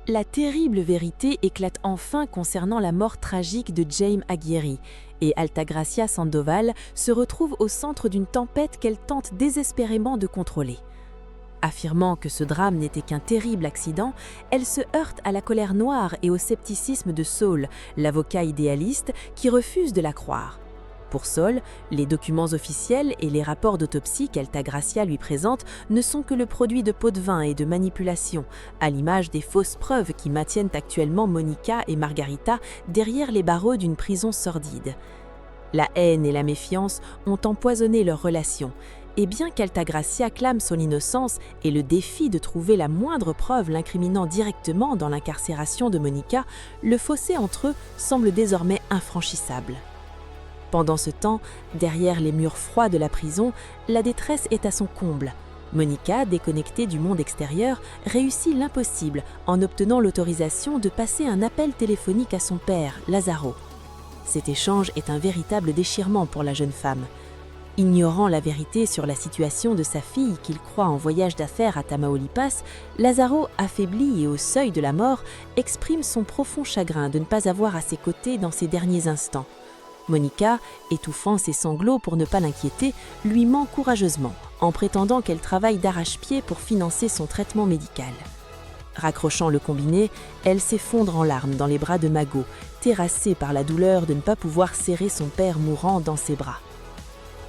La terrible vérité éclate enfin concernant la mort tragique de Jaime Aguirre, et Altagracia Sandoval se retrouve au centre d'une tempête qu'elle tente désespérément de contrôler. Affirmant que ce drame n'était qu'un terrible accident, elle se heurte à la colère noire et au scepticisme de Saul, l'avocat idéaliste, qui refuse de la croire. Pour Saul, les documents officiels et les rapports d'autopsie qu'Altagracia lui présente ne sont que le produit de pots de vin et de manipulation, à l'image des fausses preuves qui maintiennent actuellement Monica et Margarita derrière les barreaux d'une prison sordide. La haine et la méfiance ont empoisonné leur relation, et bien qu'Altagracia clame son innocence et le défie de trouver la moindre preuve l'incriminant directement dans l'incarcération de Monica, le fossé entre eux semble désormais infranchissable. Pendant ce temps, derrière les murs froids de la prison, la détresse est à son comble. Monica, déconnectée du monde extérieur, réussit l'impossible en obtenant l'autorisation de passer un appel téléphonique à son père, Lazaro. Cet échange est un véritable déchirement pour la jeune femme. Ignorant la vérité sur la situation de sa fille qu'il croit en voyage d'affaires à Tamaulipas, Lazaro, affaibli et au seuil de la mort, exprime son profond chagrin de ne pas avoir à ses côtés dans ses derniers instants. Monica, étouffant ses sanglots pour ne pas l'inquiéter, lui ment courageusement, en prétendant qu'elle travaille d'arrache-pied pour financer son traitement médical. Raccrochant le combiné, elle s'effondre en larmes dans les bras de Mago, terrassée par la douleur de ne pas pouvoir serrer son père mourant dans ses bras.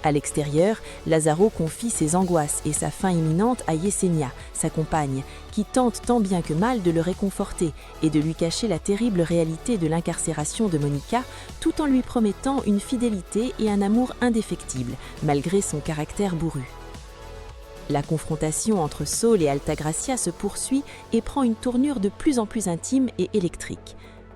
À l'extérieur, Lazaro confie ses angoisses et sa fin imminente à Yesenia, sa compagne, qui tente tant bien que mal de le réconforter et de lui cacher la terrible réalité de l'incarcération de Monica, tout en lui promettant une fidélité et un amour indéfectibles, malgré son caractère bourru. La confrontation entre Saul et Altagracia se poursuit et prend une tournure de plus en plus intime et électrique.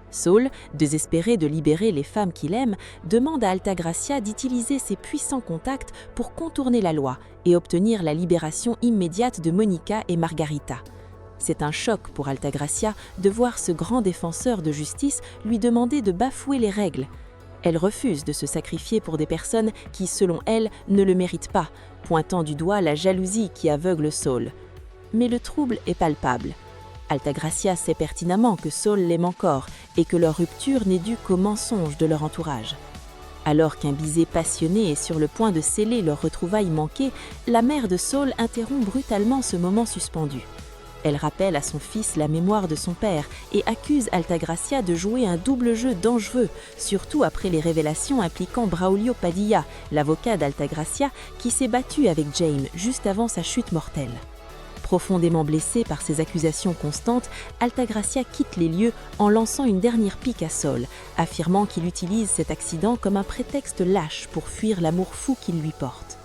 Saul, désespéré de libérer les femmes qu'il aime, demande à Altagracia d'utiliser ses puissants contacts pour contourner la loi et obtenir la libération immédiate de Monica et Margarita. C'est un choc pour Altagracia de voir ce grand défenseur de justice lui demander de bafouer les règles. Elle refuse de se sacrifier pour des personnes qui, selon elle, ne le méritent pas, pointant du doigt la jalousie qui aveugle Saul. Mais le trouble est palpable. Altagracia sait pertinemment que Saul l'aime encore et que leur rupture n'est due qu'au mensonge de leur entourage. Alors qu'un baiser passionné est sur le point de sceller leur retrouvaille manquée, la mère de Saul interrompt brutalement ce moment suspendu. Elle rappelle à son fils la mémoire de son père et accuse Altagracia de jouer un double jeu dangereux, surtout après les révélations impliquant Braulio Padilla, l'avocat d'Altagracia, qui s'est battu avec Jaime juste avant sa chute mortelle. Profondément blessée par ces accusations constantes, Altagracia quitte les lieux en lançant une dernière pique à Saul, affirmant qu'il utilise cet accident comme un prétexte lâche pour fuir l'amour fou qu'il lui porte.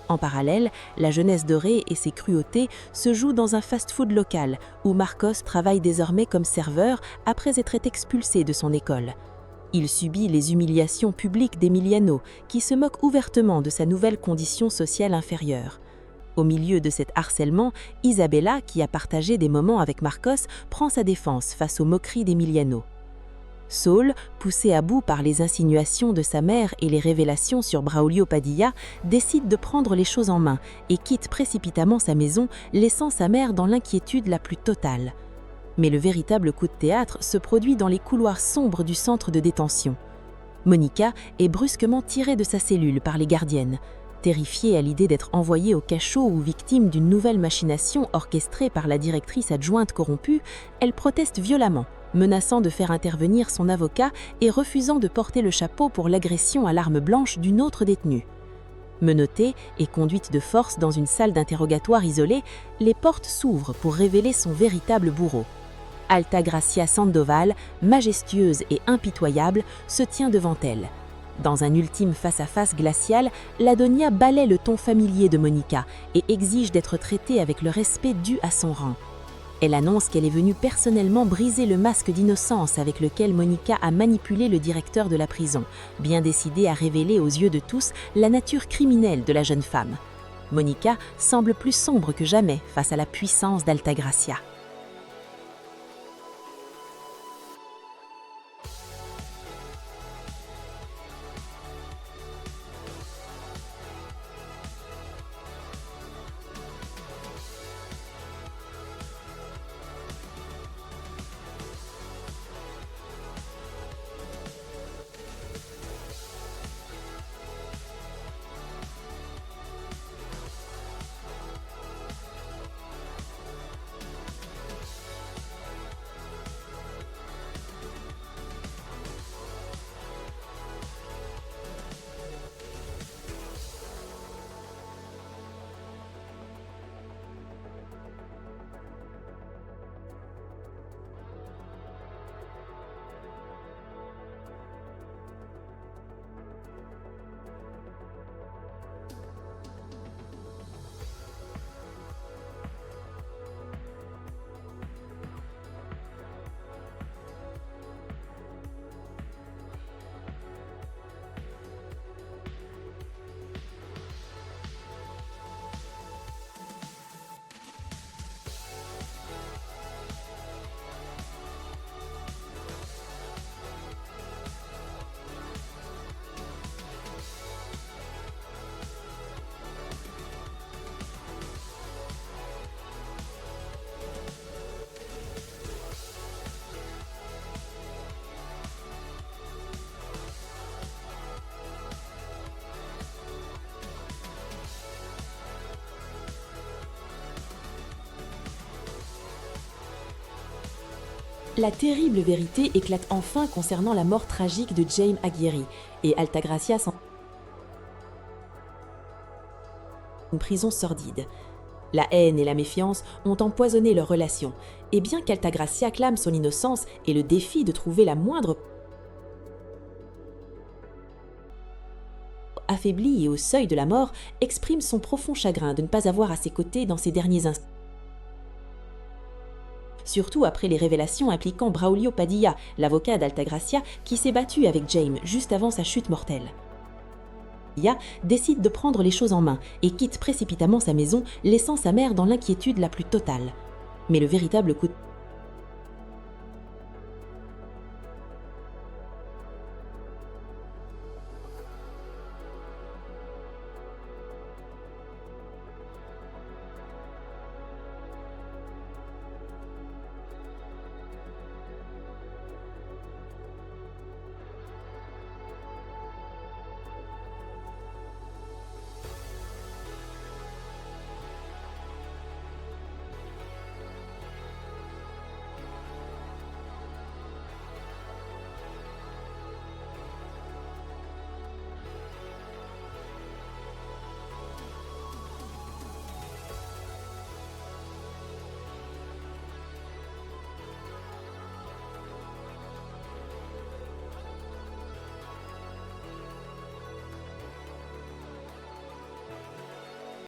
En parallèle, la jeunesse dorée et ses cruautés se jouent dans un fast-food local où Marcos travaille désormais comme serveur après être expulsé de son école. Il subit les humiliations publiques d'Emiliano, qui se moque ouvertement de sa nouvelle condition sociale inférieure. Au milieu de cet harcèlement, Isabella, qui a partagé des moments avec Marcos, prend sa défense face aux moqueries d'Emiliano. Saul, poussé à bout par les insinuations de sa mère et les révélations sur Braulio Padilla, décide de prendre les choses en main et quitte précipitamment sa maison, laissant sa mère dans l'inquiétude la plus totale. Mais le véritable coup de théâtre se produit dans les couloirs sombres du centre de détention. Monica est brusquement tirée de sa cellule par les gardiennes. Terrifiée à l'idée d'être envoyée au cachot ou victime d'une nouvelle machination orchestrée par la directrice adjointe corrompue, elle proteste violemment, menaçant de faire intervenir son avocat et refusant de porter le chapeau pour l'agression à l'arme blanche d'une autre détenue. Menottée et conduite de force dans une salle d'interrogatoire isolée, les portes s'ouvrent pour révéler son véritable bourreau. Altagracia Sandoval, majestueuse et impitoyable, se tient devant elle. Dans un ultime face-à-face glacial, l'Adonia balaie le ton familier de Monica et exige d'être traitée avec le respect dû à son rang. Elle annonce qu'elle est venue personnellement briser le masque d'innocence avec lequel Monica a manipulé le directeur de la prison, bien décidée à révéler aux yeux de tous la nature criminelle de la jeune femme. Monica semble plus sombre que jamais face à la puissance d'Altagracia. La terrible vérité éclate enfin concernant la mort tragique de Jaime Aguirre et Altagracia s'en une prison sordide. La haine et la méfiance ont empoisonné leur relation, et bien qu'Altagracia clame son innocence et le défie de trouver la moindre affaiblie et au seuil de la mort, exprime son profond chagrin de ne pas avoir à ses côtés dans ses derniers instants. Surtout après les révélations impliquant Braulio Padilla, l'avocat d'Altagracia, qui s'est battu avec Jaime juste avant sa chute mortelle. Padilla décide de prendre les choses en main et quitte précipitamment sa maison, laissant sa mère dans l'inquiétude la plus totale. Mais le véritable coup de